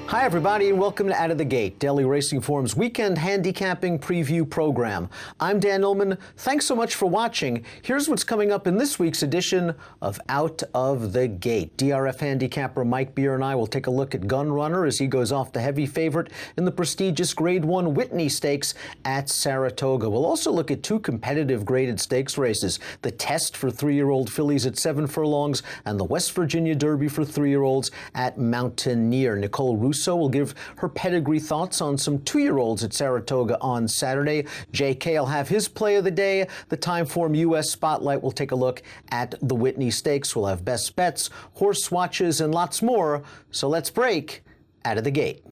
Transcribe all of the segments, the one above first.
Hi, everybody, and welcome to Out of the Gate, Daily Racing Forum's weekend handicapping preview program. I'm Dan Illman. Thanks so much for watching. Here's what's coming up in this week's edition of Out of the Gate. DRF handicapper Mike Beer and I will take a look at Gun Runner as he goes off the heavy favorite in the prestigious Grade 1 Whitney Stakes at Saratoga. We'll also look at two competitive graded stakes races, the Test for 3-year-old fillies at 7 furlongs and the West Virginia Derby for 3-year-olds at Mountaineer. Nicole Russo will give her pedigree thoughts on some 2-year-olds at Saratoga on Saturday. JK will have his play of the day. The Timeform U.S. Spotlight will take a look at the Whitney Stakes. We'll have best bets, horse watches, and lots more. So let's break Out of the Gate.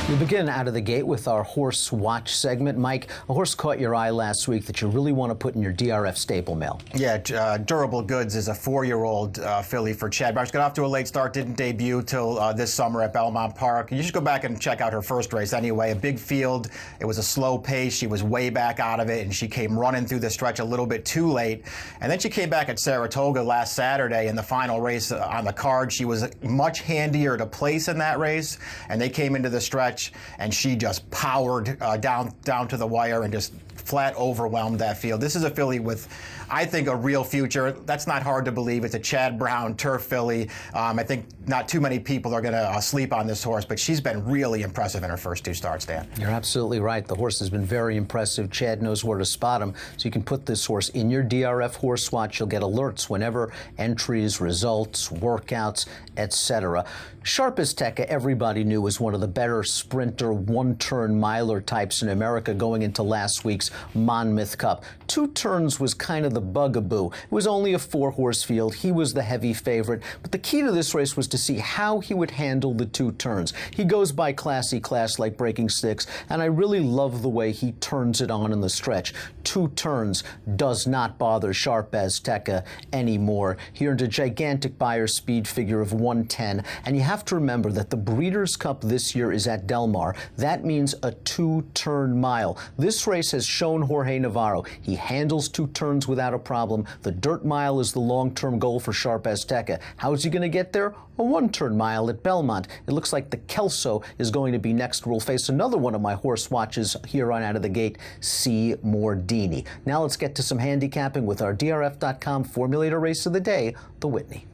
We begin Out of the Gate with our horse watch segment. Mike, a horse caught your eye last week that you really want to put in your DRF stable mail. Yeah, Durable Goods is a 4-year-old filly for Chad Barnes. Got off to a late start, didn't debut till this summer at Belmont Park. You should go back and check out her first race anyway. A big field. It was a slow pace. She was way back out of it, and she came running through the stretch a little bit too late. And then she came back at Saratoga last Saturday in the final race on the card. She was much handier to place in that race, and they came into the stretch, and she just powered down to the wire and just flat overwhelmed that field. This is a filly with, I think, a real future. That's not hard to believe. It's a Chad Brown turf filly. I think not too many people are going to sleep on this horse, but she's been really impressive in her first 2 starts, Dan. You're absolutely right. The horse has been very impressive. Chad knows where to spot him, so you can put this horse in your DRF horse watch. You'll get alerts whenever entries, results, workouts, etc. Sharpest Tekka, everybody knew, was one of the better sprinter, one-turn miler types in America going into last week's Monmouth Cup. 2 turns was kind of the bugaboo. It was only a 4-horse field. He was the heavy favorite, but the key to this race was to see how he would handle the 2 turns. He goes by classy class like breaking sticks, and I really love the way he turns it on in the stretch. 2 turns does not bother Sharpest Tekka anymore. He earned a gigantic buyer speed figure of 110, and you have to remember that the Breeders' Cup this year is at Del Mar. That means a 2-turn mile. This race has shown Jorge Navarro he handles 2 turns without a problem. The dirt mile is the long-term goal for Sharpest Tekka. How is he going to get there? A 1-turn mile at Belmont. It looks like the Kelso is going to be next. We'll face another one of my horse watches here on Out of the Gate, C. Mordini. Now let's get to some handicapping with our DRF.com formulator race of the day, the Whitney.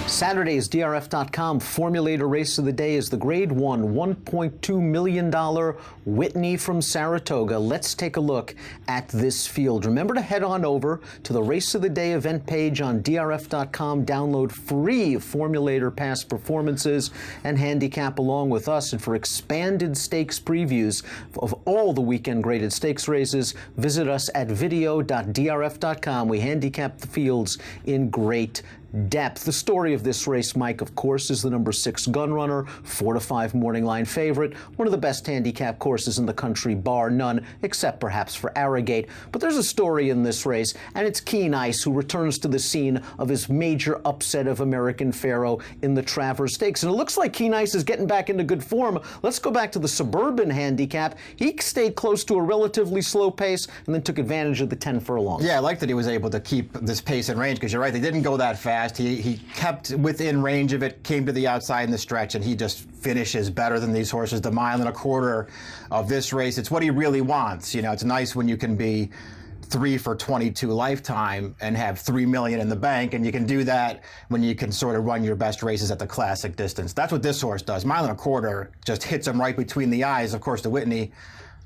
Saturday's DRF.com formulator race of the day is the Grade 1 $1.2 million Whitney from Saratoga. Let's take a look at this field. Remember to head on over to the Race of the Day event page on DRF.com. Download free formulator past performances and handicap along with us. And for expanded stakes previews of all the weekend graded stakes races, visit us at video.drf.com. We handicap the fields in great depth. The story of this race, Mike, of course, is the number 6 Gun Runner, 4-5 morning line favorite, one of the best handicap courses in the country, bar none, except perhaps for Arrogate. But there's a story in this race, and it's Keen Ice, who returns to the scene of his major upset of American Pharoah in the Travers Stakes. And it looks like Keen Ice is getting back into good form. Let's go back to the Suburban handicap. He stayed close to a relatively slow pace and then took advantage of the 10 furlongs. Yeah, I like that he was able to keep this pace in range, because you're right, they didn't go that fast. He kept within range of it, came to the outside in the stretch, and he just finishes better than these horses. The 1.25 miles of this race, it's what he really wants. You know, it's nice when you can be 3 for 22 lifetime and have $3 million in the bank, and you can do that when you can sort of run your best races at the classic distance. That's what this horse does. 1.25 miles just hits him right between the eyes. Of course, the Whitney,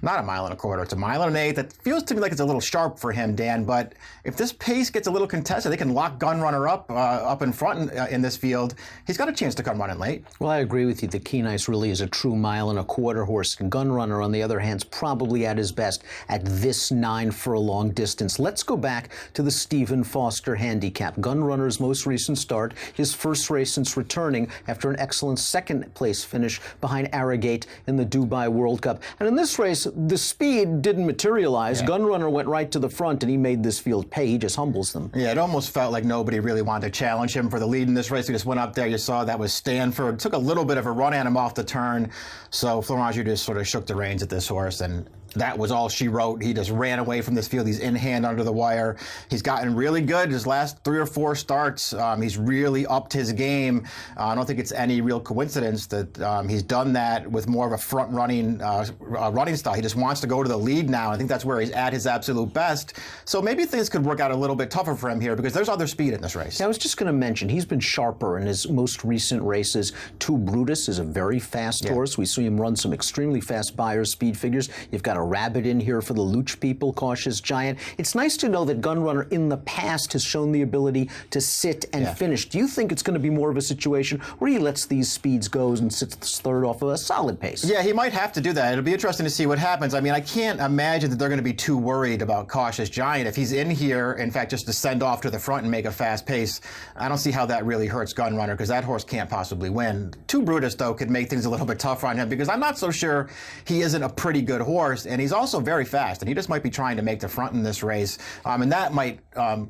not 1.25 miles, it's 1.8 miles. That feels to me like it's a little sharp for him, Dan, but if this pace gets a little contested, they can lock Gun Runner up in front in this field. He's got a chance to come running late. Well, I agree with you. The Keen Ice really is a true 1.25 mile horse. Gun Runner, on the other hand, is probably at his best at this 9 furlong distance. Let's go back to the Stephen Foster handicap. Gun Runner's most recent start, his first race since returning after an excellent 2nd place finish behind Arrogate in the Dubai World Cup. And in this race, the speed didn't materialize. Yeah. Gun Runner went right to the front, and he made this field pay. He just humbles them. Yeah, it almost felt like nobody really wanted to challenge him for the lead in this race. He just went up there. You saw that was Stanford. Took a little bit of a run at him off the turn. So Florent just sort of shook the reins at this horse, and that was all she wrote. He just ran away from this field. He's in hand under the wire. He's gotten really good his last 3 or 4 starts. He's really upped his game. I don't think it's any real coincidence that he's done that with more of a front-running running style. He just wants to go to the lead now. I think that's where he's at his absolute best. So maybe things could work out a little bit tougher for him here because there's other speed in this race. Yeah, I was just going to mention, he's been sharper in his most recent races. 2 Brutus is a very fast horse. We see him run some extremely fast Beyer speed figures. You've got a Rabbit in here for the Luch people, Cautious Giant. It's nice to know that Gunrunner in the past has shown the ability to sit and finish. Do you think it's going to be more of a situation where he lets these speeds go and sits third off of a solid pace? Yeah, he might have to do that. It'll be interesting to see what happens. I mean, I can't imagine that they're going to be too worried about Cautious Giant. If he's in here, in fact, just to send off to the front and make a fast pace, I don't see how that really hurts Gunrunner because that horse can't possibly win. 2 Brutus, though, could make things a little bit tougher on him because I'm not so sure he isn't a pretty good horse, and he's also very fast, and he just might be trying to make the front in this race, and that might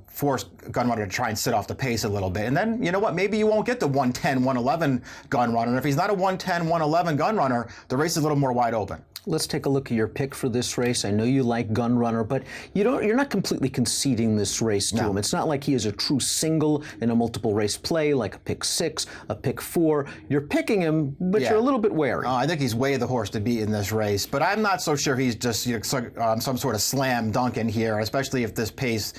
force Gunrunner to try and sit off the pace a little bit. And then, you know what, maybe you won't get the 110, 111 Gunrunner. And if he's not a 110, 111 Gunrunner, the race is a little more wide open. Let's take a look at your pick for this race. I know you like Gunrunner, but you're not completely conceding this race to him. It's not like he is a true single in a multiple race play, like a pick 6, a pick 4. You're picking him, but you're a little bit wary. I think he's way the horse to beat in this race, but I'm not so sure he's just some sort of slam dunk in here, especially if this pace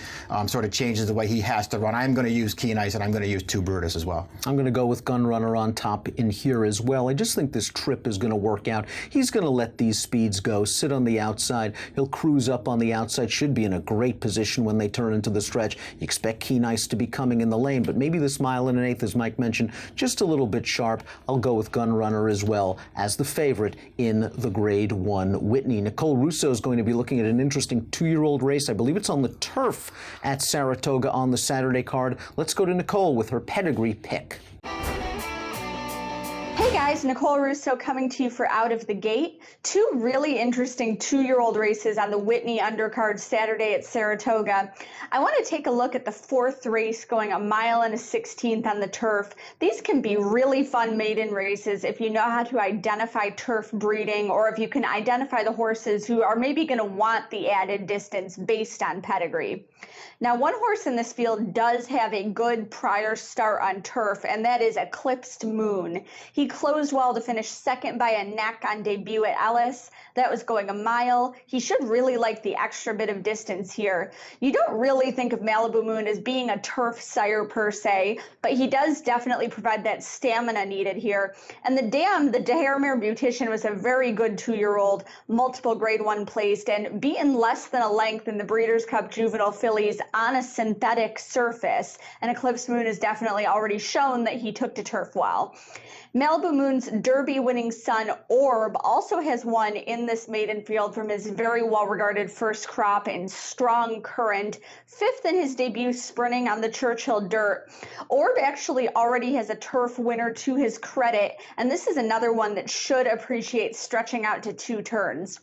sort of changes the way he has to run. I'm going to use Keen Ice, and I'm going to use 2 Brutus as well. I'm going to go with Gunrunner on top in here as well. I just think this trip is going to work out. He's going to let these speeds go, sit on the outside. He'll cruise up on the outside, should be in a great position when they turn into the stretch. You expect Keen Ice to be coming in the lane, but maybe this 1 1/8, as Mike mentioned, just a little bit sharp. I'll go with Gunrunner as well as the favorite in the Grade 1 Whitney. Nicole Russo is going to be looking at an interesting 2-year-old race. I believe it's on the turf at Saratoga on the Saturday card. Let's go to Nicole with her pedigree pick. Hey guys, Nicole Russo coming to you for Out of the Gate. 2 really interesting 2-year-old races on the Whitney undercard Saturday at Saratoga. I want to take a look at the 4th race going 1 1/16 on the turf. These can be really fun maiden races if you know how to identify turf breeding, or if you can identify the horses who are maybe going to want the added distance based on pedigree. Now, one horse in this field does have a good prior start on turf, and that is Eclipsed Moon. He closed well to finish 2nd by a neck on debut at Ellis. That was going 1 mile. He should really like the extra bit of distance here. You don't really think of Malibu Moon as being a turf sire per se, but he does definitely provide that stamina needed here. And the Dahermere Beautician was a very good 2-year-old, multiple Grade 1 placed, and beaten less than a length in the Breeders' Cup Juvenile Fillies on a synthetic surface. And Eclipse Moon has definitely already shown that he took to turf well. Malibu Moon's Derby-winning son, Orb, also has won in this maiden field from his very well-regarded first crop in Strong Current, 5th in his debut sprinting on the Churchill Dirt. Orb actually already has a turf winner to his credit, and this is another one that should appreciate stretching out to 2 turns.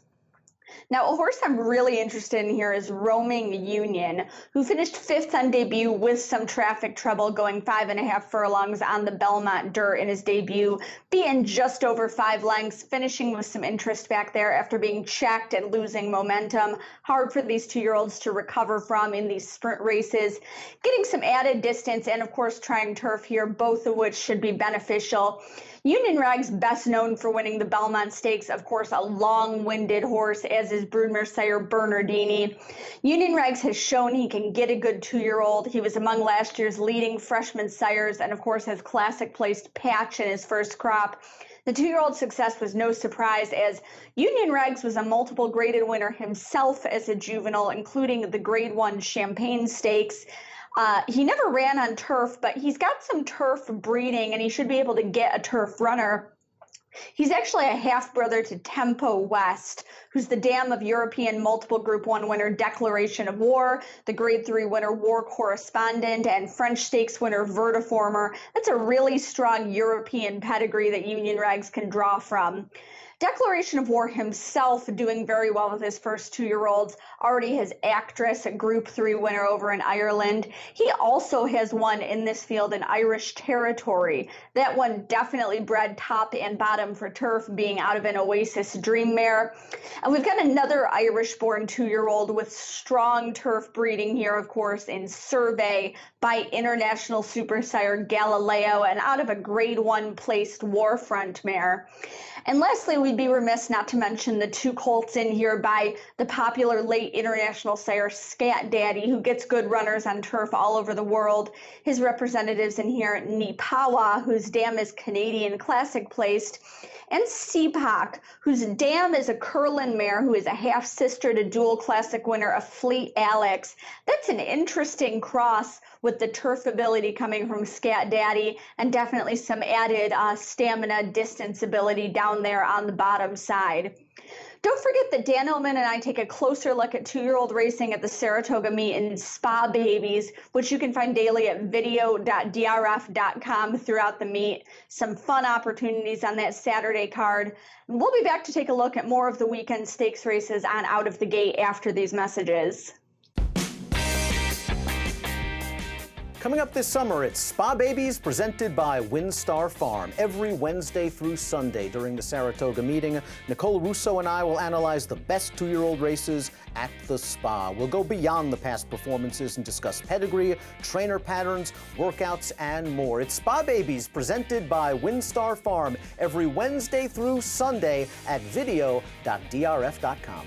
Now, a horse I'm really interested in here is Roaming Union, who finished 5th on debut with some traffic trouble, going 5.5 furlongs on the Belmont Dirt in his debut, being just over 5 lengths, finishing with some interest back there after being checked and losing momentum. Hard for these 2-year-olds to recover from in these sprint races. Getting some added distance and, of course, trying turf here, both of which should be beneficial. Union Rag's best known for winning the Belmont Stakes, of course, a long-winded horse, as is Broodmare sire Bernardini. Union Rags has shown he can get a good 2-year-old. He was among last year's leading freshman sires and, of course, has classic-placed Patch in his first crop. The 2-year-old success was no surprise, as Union Rags was a multiple graded winner himself as a juvenile, including the Grade 1 Champagne Stakes. He never ran on turf, but he's got some turf breeding, and he should be able to get a turf runner. He's actually a half-brother to Tempo West, who's the dam of European multiple Group 1 winner Declaration of War, the Grade 3 winner War Correspondent, and French Stakes winner Vertiformer. That's a really strong European pedigree that Union Rags can draw from. Declaration of War himself doing very well with his first 2-year-olds, already has Actress, a Group 3 winner over in Ireland. He also has won in this field in Irish territory. That one definitely bred top and bottom bottom for turf, being out of an Oasis Dream mare. And we've got another Irish-born 2-year-old with strong turf breeding here, of course, in Survey by international super sire Galileo, and out of a grade 1 placed Warfront mare. And lastly, we'd be remiss not to mention the 2 colts in here by the popular late international sire Scat Daddy, who gets good runners on turf all over the world. His representatives in here, Nipawa, whose dam is Canadian Classic placed, and Seepak, whose dam is a Curlin mare who is a half-sister to dual classic winner of Fleet Alex. That's an interesting cross with the turf ability coming from Scat Daddy, and definitely some added stamina distance ability down there on the bottom side. Don't forget that Dan Illman and I take a closer look at 2-year-old racing at the Saratoga meet in Spa Babies, which you can find daily at video.drf.com throughout the meet. Some fun opportunities on that Saturday card. And we'll be back to take a look at more of the weekend stakes races on Out of the Gate after these messages. Coming up this summer, it's Spa Babies presented by WinStar Farm. Every Wednesday through Sunday during the Saratoga meeting, Nicole Russo and I will analyze the best 2-year-old races at the spa. We'll go beyond the past performances and discuss pedigree, trainer patterns, workouts, and more. It's Spa Babies presented by WinStar Farm every Wednesday through Sunday at video.drf.com.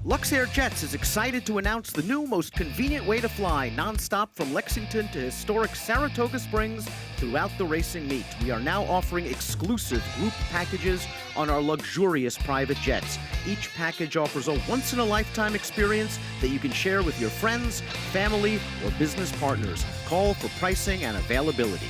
Luxair Jets is excited to announce the new, most convenient way to fly nonstop from Lexington to historic Saratoga Springs throughout the racing meet. We are now offering exclusive group packages on our luxurious private jets. Each package offers a once-in-a-lifetime experience that you can share with your friends, family, or business partners. Call for pricing and availability.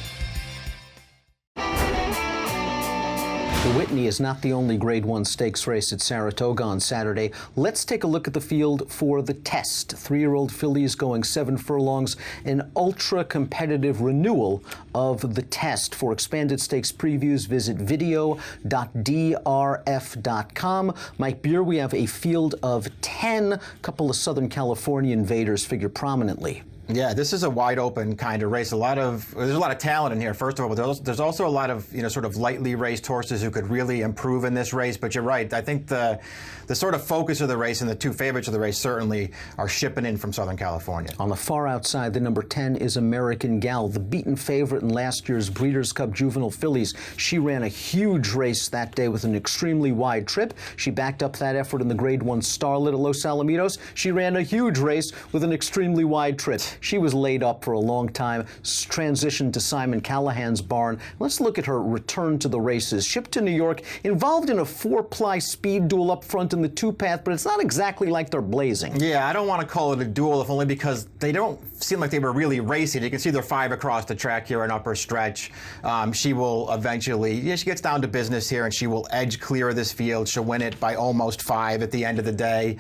The Whitney is not the only Grade 1 stakes race at Saratoga on Saturday. Let's take a look at the field for the test. 3-year-old fillies going 7 furlongs, an ultra-competitive renewal of the test. For expanded stakes previews, visit video.drf.com. Mike Beer, we have a field of 10. A couple of Southern California invaders figure prominently. Yeah, this is a wide open kind of race. There's a lot of talent in here. First of all, but there's also a lot of sort of lightly raced horses who could really improve in this race. But you're right. I think the sort of focus of the race and the 2 favorites of the race certainly are shipping in from Southern California. On the far outside, the number 10 is American Gal, the beaten favorite in last year's Breeders' Cup Juvenile Fillies. She ran a huge race that day with an extremely wide trip. She backed up that effort in the Grade 1 Starlet at Los Alamitos. She ran a huge race with an extremely wide trip. She was laid up for a long time, transitioned to Simon Callahan's barn. Let's look at her return to the races. Shipped to New York, involved in a 4-ply speed duel up front in the 2-path, but it's not exactly like they're blazing. Yeah, I don't want to call it a duel, if only because they don't seem like they were really racing. You can see they're 5 across the track here in upper stretch. She will eventually, she gets down to business here, and she will edge clear of this field. She'll win it by almost 5 at the end of the day.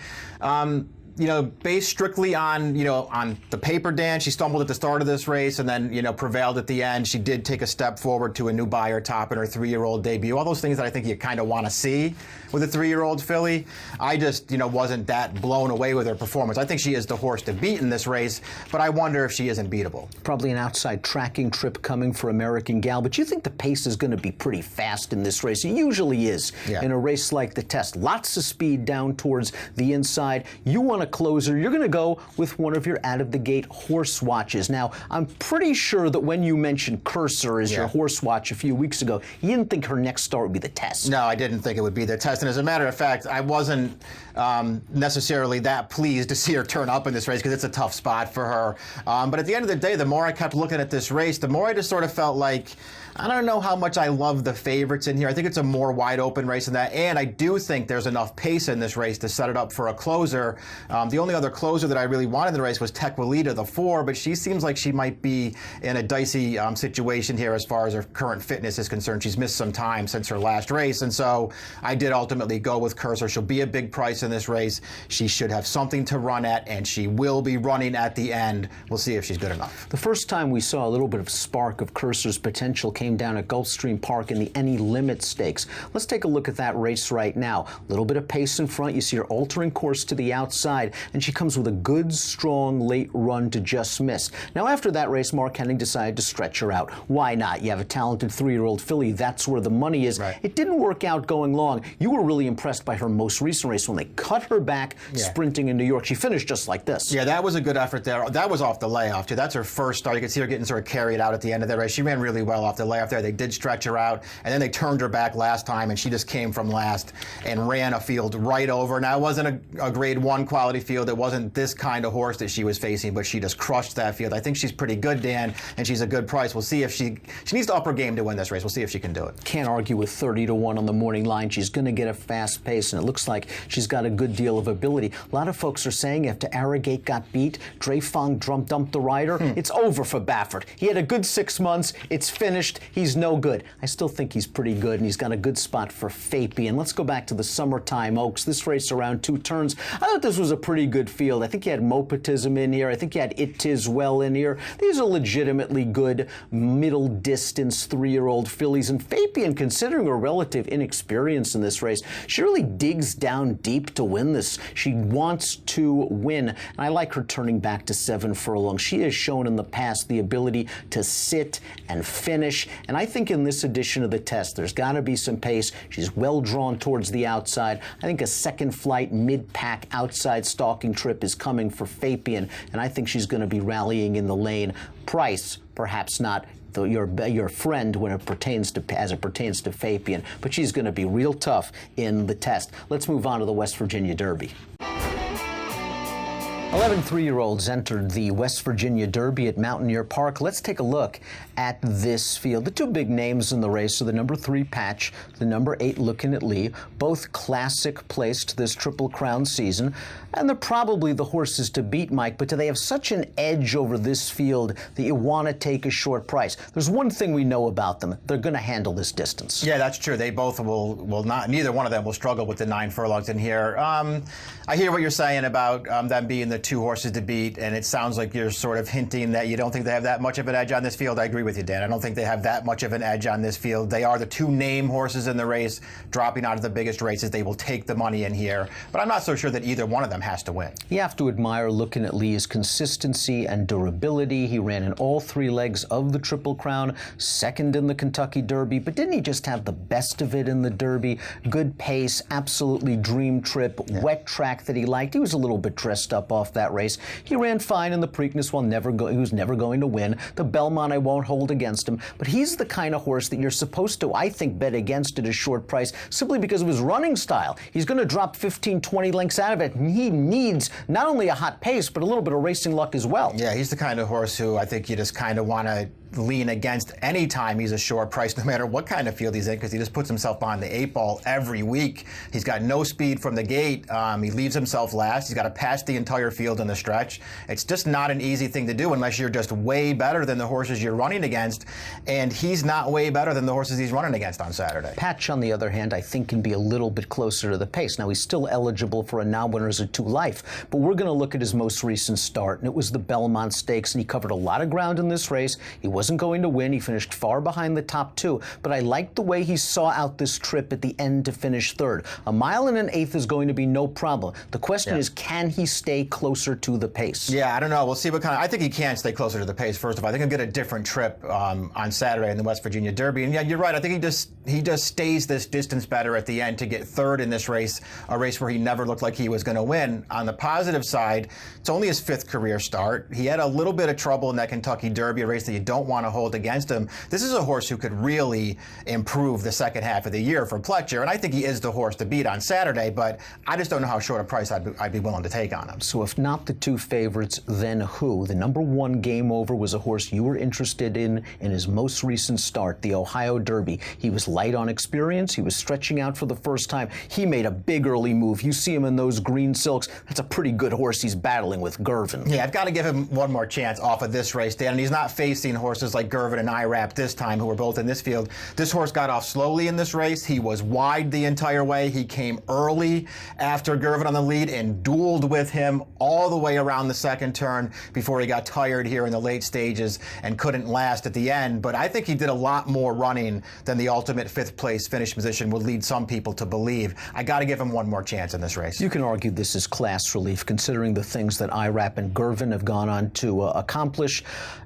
Based strictly on, on the paper dance, she stumbled at the start of this race and then, prevailed at the end. She did take a step forward to a new buyer top in her 3-year-old debut. All those things that I think you kind of want to see with a 3-year-old filly. I just, wasn't that blown away with her performance. I think she is the horse to beat in this race, but I wonder if she isn't beatable. Probably an outside tracking trip coming for American Gal, but you think the pace is going to be pretty fast in this race? It usually is in a race like the test. Lots of speed down towards the inside. You want to closer, you're going to go with one of your out-of-the-gate horse watches. Now, I'm pretty sure that when you mentioned Cursor as your horse watch a few weeks ago, you didn't think her next start would be the test. No, I didn't think it would be the test. And as a matter of fact, I wasn't necessarily that pleased to see her turn up in this race because it's a tough spot for her. But at the end of the day, the more I kept looking at this race, the more I just sort of felt like, I don't know how much I love the favorites in here. I think it's a more wide open race than that. And I do think there's enough pace in this race to set it up for a closer. The only other closer that I really wanted in the race was Tequilita, the 4, but she seems like she might be in a dicey situation here as far as her current fitness is concerned. She's missed some time since her last race. And so I did ultimately go with Cursor. She'll be a big price in this race. She should have something to run at, and she will be running at the end. We'll see if she's good enough. The first time we saw a little bit of spark of Cursor's potential came down at Gulfstream Park in the Any Limit Stakes. Let's take a look at that race right now. A little bit of pace in front. You see her altering course to the outside. outside, and she comes with a good, strong late run to just miss. Now, after that race, Mark Henning decided to stretch her out. Why not? You have a talented 3-year-old filly. That's where the money is. Right. It didn't work out going long. You were really impressed by her most recent race when they cut her back sprinting in New York. She finished just like this. Yeah, that was a good effort there. That was off the layoff, too. That's her first start. You could see her getting sort of carried out at the end of the race. She ran really well off the layoff there. They did stretch her out, and then they turned her back last time, and she just came from last and ran a field right over. Now, it wasn't a grade 1 quality field. It wasn't this kind of horse that she was facing, but she just crushed that field. I think she's pretty good, Dan, and she's a good price. We'll see if she needs to up her game to win this race. We'll see if she can do it. Can't argue with 30-1 on the morning line. She's going to get a fast pace, and it looks like she's got a good deal of ability. A lot of folks are saying after Arrogate got beat, Dreyfong dumped the rider. It's over for Baffert. He had a good 6 months. It's finished. He's no good. I still think he's pretty good, and he's got a good spot for Fabian. Let's go back to the Summertime Oaks. This race around 2 turns. I thought this was a pretty good field. I think you had Mopatism in here. I think you had It Tis Well in here. These are legitimately good middle distance 3-year-old fillies. And Fabian, considering her relative inexperience in this race, she really digs down deep to win this. She wants to win. And I like her turning back to 7 furlongs. She has shown in the past the ability to sit and finish. And I think in this edition of the test, there's got to be some pace. She's well drawn towards the outside. I think a second flight mid-pack outside stalking trip is coming for Fabian, and I think she's going to be rallying in the lane. Price, perhaps not your friend when it pertains to Fabian, but she's going to be real tough in the test. Let's move on to the West Virginia Derby. 11 3-year-olds entered the West Virginia Derby at Mountaineer Park. Let's take a look at this field. The 2 big names in the race are the number 3 Patch, the number 8 Lookin at Lee, both classic placed this Triple Crown season. And they're probably the horses to beat, Mike, but do they have such an edge over this field that you want to take a short price? There's one thing we know about them. They're going to handle this distance. Yeah, that's true. They both will not, neither one of them will struggle with the 9 furlongs in here. I hear what you're saying about them being the 2 horses to beat, and it sounds like you're sort of hinting that you don't think they have that much of an edge on this field. I agree with you, Dan. I don't think they have that much of an edge on this field. They are the 2 name horses in the race, dropping out of the biggest races. They will take the money in here, but I'm not so sure that either one of them has to win. You have to admire Lookin at Lee's consistency and durability. He ran in all 3 legs of the Triple Crown, second in the Kentucky Derby, but didn't he just have the best of it in the Derby? Good pace, absolutely dream trip, wet track that he liked. He was a little bit dressed up off that race. He ran fine in the Preakness while he was never going to win. The Belmont I won't hold against him, but he's the kind of horse that you're supposed to, I think, bet against at a short price simply because of his running style. He's going to drop 15, 20 lengths out of it, and he needs not only a hot pace, but a little bit of racing luck as well. Yeah, he's the kind of horse who I think you just kind of want to lean against any time he's a short price, no matter what kind of field he's in, because he just puts himself behind the 8 ball every week. He's got no speed from the gate. He leaves himself last. He's got to pass the entire field in the stretch. It's just not an easy thing to do unless you're just way better than the horses you're running against, and he's not way better than the horses he's running against on Saturday. Patch, on the other hand, I think can be a little bit closer to the pace. Now, he's still eligible for a non-winners at 2 Life, but we're going to look at his most recent start, and it was the Belmont Stakes, and he covered a lot of ground in this race. He wasn't going to win. He finished far behind the top 2, but I liked the way he saw out this trip at the end to finish 3rd. A mile and an eighth is going to be no problem. The question is, can he stay closer to the pace? Yeah, I don't know. We'll see what kind of. I think he can stay closer to the pace. First of all, I think he'll get a different trip on Saturday in the West Virginia Derby. And yeah, you're right. I think he just stays this distance better at the end to get 3rd in this race, a race where he never looked like he was going to win. On the positive side, it's only his 5th career start. He had a little bit of trouble in that Kentucky Derby, a race that you don't want to hold against him. This is a horse who could really improve the second half of the year for Pletcher, and I think he is the horse to beat on Saturday, but I just don't know how short a price I'd be willing to take on him. So if not the 2 favorites, then who? The number 1 Game Over was a horse you were interested in his most recent start, the Ohio Derby. He was light on experience. He was stretching out for the first time. He made a big early move. You see him in those green silks. That's a pretty good horse he's battling with, Gervin. Yeah, I've got to give him one more chance off of this race, Dan, and he's not facing horses horses like Gervin and IRAP this time, who were both in this field. This horse got off slowly in this race. He was wide the entire way. He came early after Gervin on the lead and dueled with him all the way around the second turn before he got tired here in the late stages and couldn't last at the end. But I think he did a lot more running than the ultimate fifth place finish position would lead some people to believe. I got to give him one more chance in this race. You can argue this is class relief, considering the things that IRAP and Gervin have gone on to accomplish.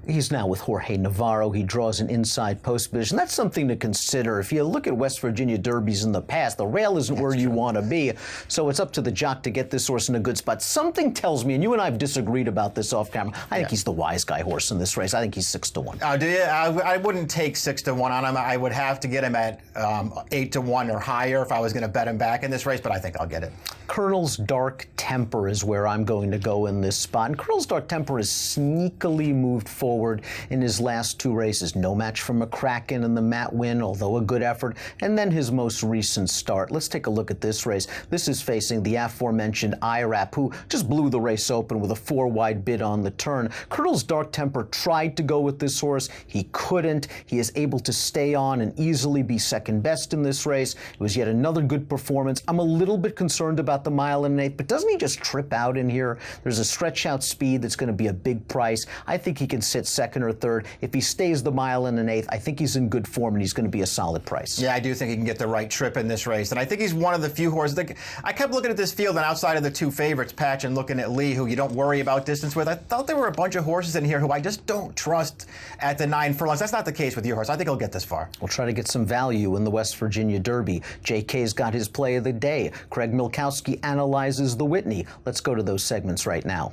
He's now with Jorge Navarro. He draws an inside post position. That's something to consider. If you look at West Virginia Derbies in the past, the rail isn't where you want to be. So it's up to the jock to get this horse in a good spot. Something tells me, and you and I have disagreed about this off camera, I think he's the wise guy horse in this race. I think he's 6-1. Do you? I wouldn't take 6-1 on him. I would have to get him at 8-1 or higher if I was going to bet him back in this race, but I think I'll get it. Colonel's Dark Temper is where I'm going to go in this spot. And Colonel's Dark Temper has sneakily moved forward in his last two races. No match for McCracken in the Matt win, although a good effort. And then his most recent start. Let's take a look at this race. This is facing the aforementioned IRAP, who just blew the race open with a 4-wide bid on the turn. Colonel's Dark Temper tried to go with this horse. He couldn't. He is able to stay on and easily be second best in this race. It was yet another good performance. I'm a little bit concerned about the 1 1/8, but doesn't he just trip out in here? There's a stretch out speed that's going to be a big price. I think he can sit second or third. If he stays the 1 1/8, I think he's in good form and he's going to be a solid price. Yeah, I do think he can get the right trip in this race. And I think he's one of the few horses that I kept looking at this field, and outside of the two favorites, Patch and Lookin at Lee, who you don't worry about distance with, I thought there were a bunch of horses in here who I just don't trust at the 9 furlongs. That's not the case with your horse. I think he'll get this far. We'll try to get some value in the West Virginia Derby. JK's got his play of the day. Craig Milkowski analyzes the Whitney. Let's go to those segments right now.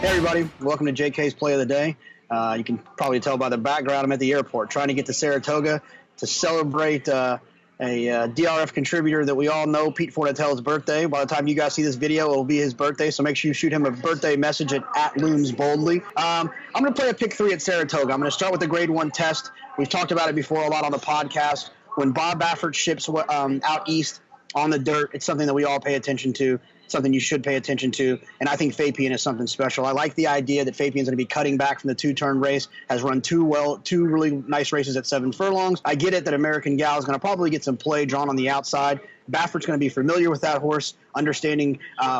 Hey everybody, welcome to JK's Play of the Day. You can probably tell by the background I'm at the airport trying to get to Saratoga to celebrate a DRF contributor that we all know, Pete Fornatel's birthday. By the time you guys see this video, it will be his birthday, so make sure you shoot him a birthday message at Looms Boldly. I'm going to play a pick 3 at Saratoga. I'm going to start with the Grade 1 test. We've talked about it before a lot on the podcast. When Bob Baffert ships out east on the dirt, it's something that we all pay attention to, something you should pay attention to, and I think Fapien is something special. I like the idea that Fapien's going to be cutting back from the 2-turn race, has run two really nice races at 7 furlongs. I get it that American Gal is going to probably get some play drawn on the outside. Baffert's going to be familiar with that horse, understanding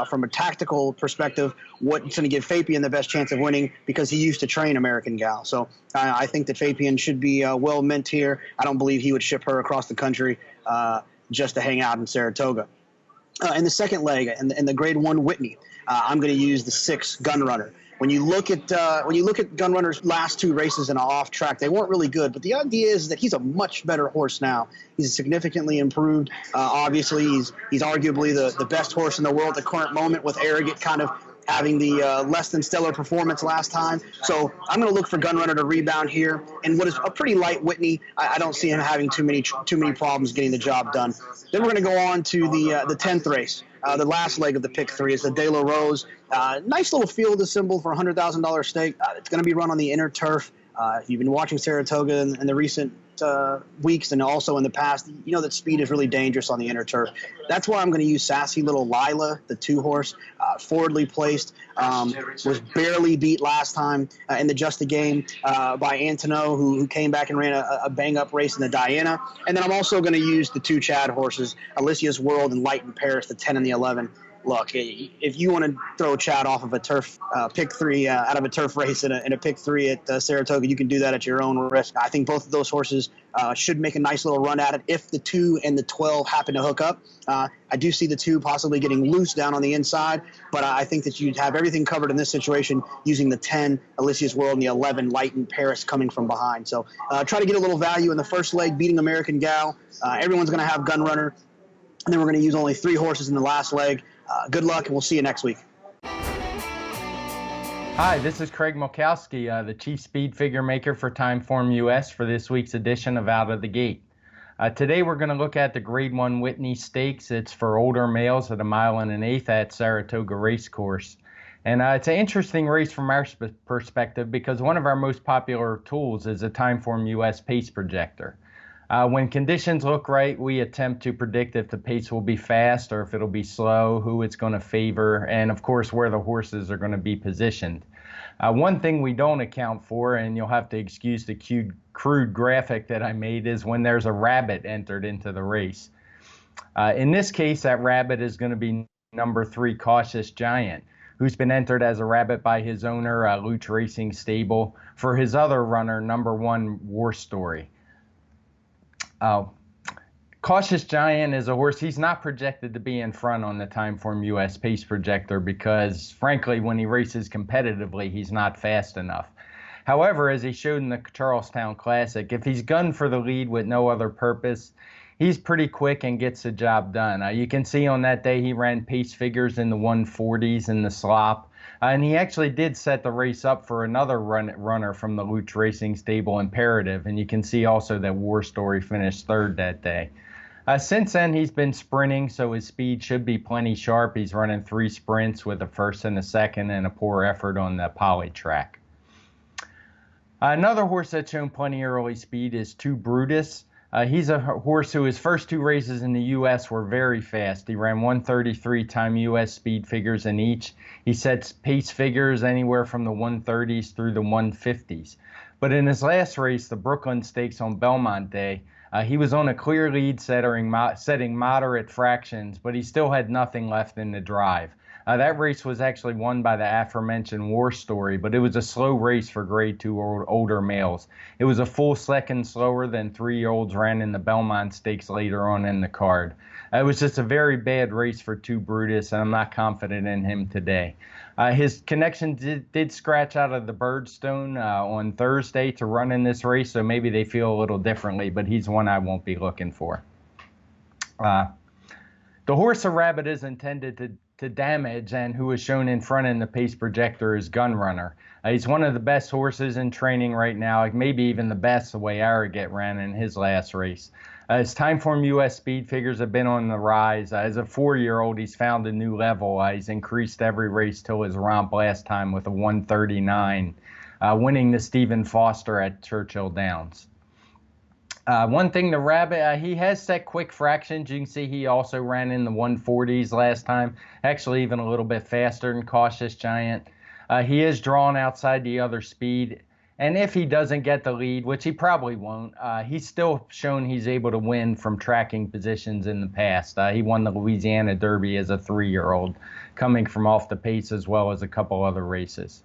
from a tactical perspective what's going to give Fapien the best chance of winning because he used to train American Gal. So I think that Fapien should be well meant here. I don't believe he would ship her across the country just to hang out in Saratoga. In the second leg, in the Grade 1 Whitney, I'm going to use the 6 Gunrunner. When you look at Gunrunner's last 2 races in an off track, they weren't really good. But the idea is that he's a much better horse now. He's significantly improved. Obviously, he's arguably the best horse in the world at the current moment, with Arrogant kind of having the less than stellar performance last time. So I'm going to look for Gunrunner to rebound here. And what is a pretty light Whitney, I don't see him having too many problems getting the job done. Then we're going to go on to the 10th race. The last leg of the pick 3 is the De La Rose. Nice little field assembled for a $100,000 stake. It's going to be run on the inner turf. If you've been watching Saratoga in the recent weeks and also in the past, you know that speed is really dangerous on the inner turf. That's why I'm going to use Sassy Little Lila, the 2-horse, forwardly placed, was barely beat last time in the Just a Game by Antoneau, who came back and ran a bang-up race in the Diana. And then I'm also going to use the 2 Chad horses, Alicia's World and Light in Paris, the 10 and the 11. Look, if you want to throw Chad off of a turf pick 3 out of a turf race in a pick 3 at Saratoga, you can do that at your own risk. I think both of those horses should make a nice little run at it if the 2 and the 12 happen to hook up. I do see the 2 possibly getting loose down on the inside, but I think that you'd have everything covered in this situation using the 10, Alicia's World, and the 11, Light in Paris, coming from behind. So try to get a little value in the first leg, beating American Gal. Everyone's going to have Gunrunner. And then we're going to use only 3 horses in the last leg. Good luck, and we'll see you next week. Hi, this is Craig Milkowski, the Chief Speed Figure Maker for Timeform US for this week's edition of Out of the Gate. Today we're going to look at the Grade 1 Whitney Stakes. It's for older males at 1 1/8 at Saratoga Racecourse. And it's an interesting race from our perspective because one of our most popular tools is a Timeform US pace projector. When conditions look right, we attempt to predict if the pace will be fast or if it'll be slow, who it's going to favor, and of course where the horses are going to be positioned. One thing we don't account for, and you'll have to excuse the crude graphic that I made, is when there's a rabbit entered into the race. In this case, that rabbit is going to be number 3, Cautious Giant, who's been entered as a rabbit by his owner, Luch Racing Stable, for his other runner, number 1, War Story. Cautious Giant is a horse. He's not projected to be in front on the Timeform US pace projector because, frankly, when he races competitively, he's not fast enough. However, as he showed in the Charlestown Classic, if he's gunned for the lead with no other purpose, he's pretty quick and gets the job done. You can see on that day he ran pace figures in the 140s in the slop. And he actually did set the race up for another runner from the Luch Racing Stable, Imperative. And you can see also that War Story finished 3rd that day. Since then, he's been sprinting, so his speed should be plenty sharp. He's running 3 sprints with a 1st and a 2nd and a poor effort on the poly track. Another horse that's shown plenty early speed is 2 Brutus. He's a horse who his first 2 races in the U.S. were very fast. He ran 133 time U.S. speed figures in each. He sets pace figures anywhere from the 130s through the 150s. But in his last race, the Brooklyn Stakes on Belmont Day, he was on a clear lead setting moderate fractions, but he still had nothing left in the drive. That race was actually won by the aforementioned War Story, but it was a slow race for grade 2 older males. It was a full second slower than 3-year-olds ran in the Belmont Stakes later on in the card. It was just a very bad race for 2 Brutus, and I'm not confident in him today. His connection did scratch out of the Birdstone on Thursday to run in this race, so maybe they feel a little differently, but he's one I won't be looking for. The horse a rabbit is intended to damage and who is shown in front in the pace projector is Gunrunner. He's one of the best horses in training right now, maybe even the best the way Arrogate ran in his last race. His Timeform US speed figures have been on the rise. As a 4-year-old, he's found a new level. He's increased every race till his romp last time with a 139, winning the Stephen Foster at Churchill Downs. One thing, the rabbit, he has set quick fractions. You can see he also ran in the 140s last time, actually even a little bit faster than Cautious Giant. He is drawn outside the other speed, and if he doesn't get the lead, which he probably won't, he's still shown he's able to win from tracking positions in the past. He won the Louisiana Derby as a 3-year-old, coming from off the pace as well as a couple other races.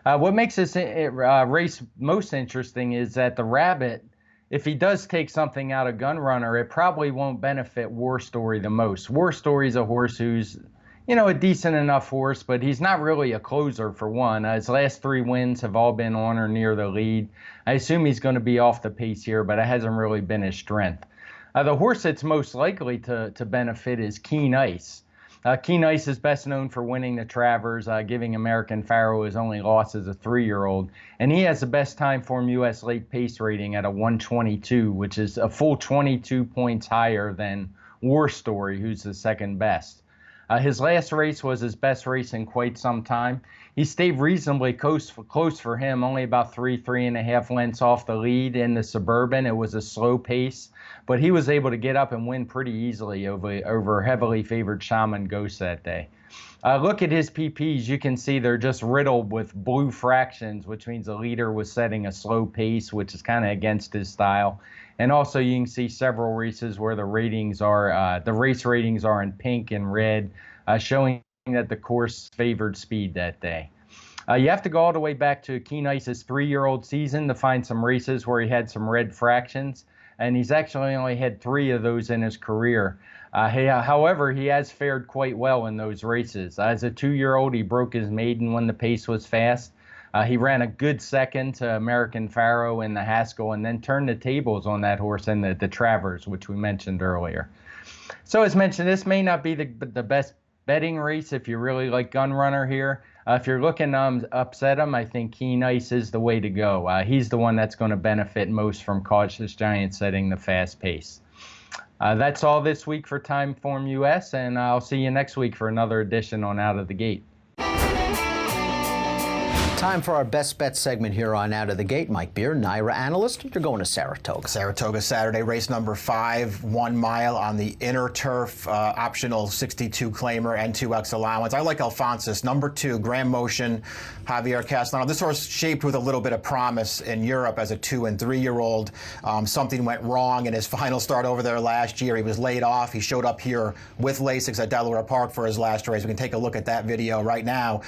What makes this race most interesting is that the rabbit, if he does take something out of Gunrunner, it probably won't benefit War Story the most. War Story's a horse who's, a decent enough horse, but he's not really a closer for one. His last 3 wins have all been on or near the lead. I assume he's going to be off the pace here, but it hasn't really been his strength. The horse that's most likely to benefit is Keen Ice. Keen Ice is best known for winning the Travers, giving American Pharoah his only loss as a 3-year-old. And he has the best Timeform US late pace rating at a 122, which is a full 22 points higher than War Story, who's the second best. His last race was his best race in quite some time. He stayed reasonably close for him, only about 3.5 lengths off the lead in the Suburban. It was a slow pace, but he was able to get up and win pretty easily over heavily favored Shaman Ghost that day. Look at his PPs. You can see they're just riddled with blue fractions, which means the leader was setting a slow pace, which is kind of against his style. And also you can see several races where the ratings are, the race ratings are in pink and red, showing that the course favored speed that day. You have to go all the way back to Keen Ice's 3-year-old season to find some races where he had some red fractions, and he's actually only had 3 of those in his career. However, he has fared quite well in those races. As a 2-year-old, he broke his maiden when the pace was fast. He ran a good second to American Pharoah in the Haskell and then turned the tables on that horse in the Travers, which we mentioned earlier. So as mentioned, this may not be the best betting race if you really like Gunrunner here. If you're looking to upset him, I think Keen Ice is the way to go. He's the one that's going to benefit most from Cautious Giant setting the fast pace. That's all this week for Timeform US, and I'll see you next week for another edition on Out of the Gate. Time for our best bet segment here on Out of the Gate. Mike Beer, NYRA analyst. You're going to Saratoga. Saratoga Saturday, race number 5, 1 mile on the inner turf, optional 62 claimer and 2X allowance. I like Alphonsus. Number 2, Grand Motion, Javier Castellano. This horse shaped with a little bit of promise in Europe as a 2- and 3-year-old. Something went wrong in his final start over there last year. He was laid off. He showed up here with Lasix at Delaware Park for his last race. We can take a look at that video right now.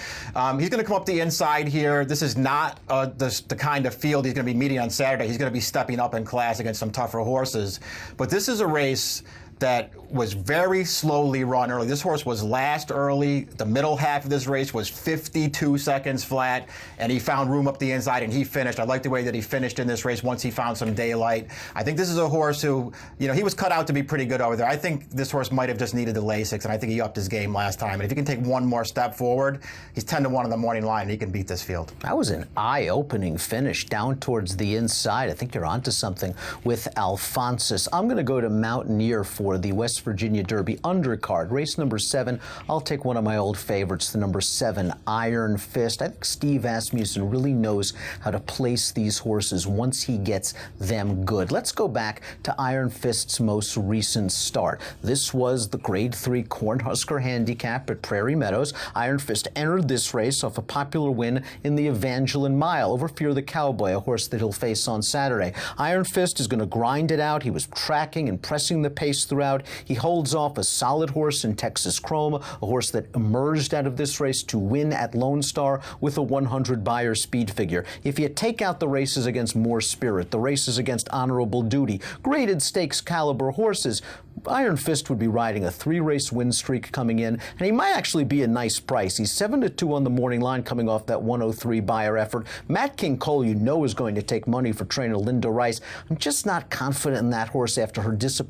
He's going to come up the inside here. This is not the kind of field he's going to be meeting on Saturday. He's going to be stepping up in class against some tougher horses. But this is a race that was very slowly run early. This horse was last early. The middle half of this race was 52 seconds flat, and he found room up the inside, and he finished. I like the way that he finished in this race once he found some daylight. I think this is a horse who, he was cut out to be pretty good over there. I think this horse might have just needed the Lasix, and I think he upped his game last time. And if he can take one more step forward, he's 10-1 on the morning line, and he can beat this field. That was an eye-opening finish down towards the inside. I think you're onto something with Alphonsus. I'm going to go to Mountaineer for the West Virginia Derby undercard. Race number 7, I'll take one of my old favorites, the number 7, Iron Fist. I think Steve Asmussen really knows how to place these horses once he gets them good. Let's go back to Iron Fist's most recent start. This was the Grade 3 Cornhusker Handicap at Prairie Meadows. Iron Fist entered this race off a popular win in the Evangeline Mile over Fear the Cowboy, a horse that he'll face on Saturday. Iron Fist is going to grind it out. He was tracking and pressing the pace throughout. He holds off a solid horse in Texas Chrome, a horse that emerged out of this race to win at Lone Star with a 100 Beyer speed figure. If you take out the races against More Spirit, the races against Honorable Duty, graded stakes caliber horses, Iron Fist would be riding a 3-race win streak coming in, and he might actually be a nice price. He's 7-2 on the morning line coming off that 103 Beyer effort. Matt King Cole, is going to take money for trainer Linda Rice. I'm just not confident in that horse after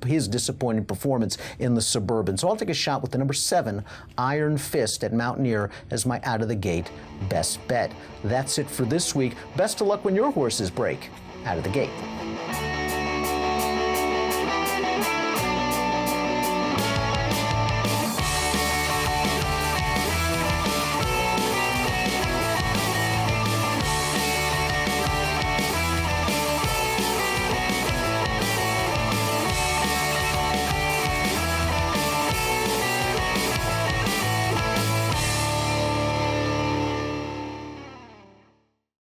his disappointing performance in the Suburban. So I'll take a shot with the number 7, Iron Fist at Mountaineer as my out-of-the-gate best bet. That's it for this week. Best of luck when your horses break out of the gate.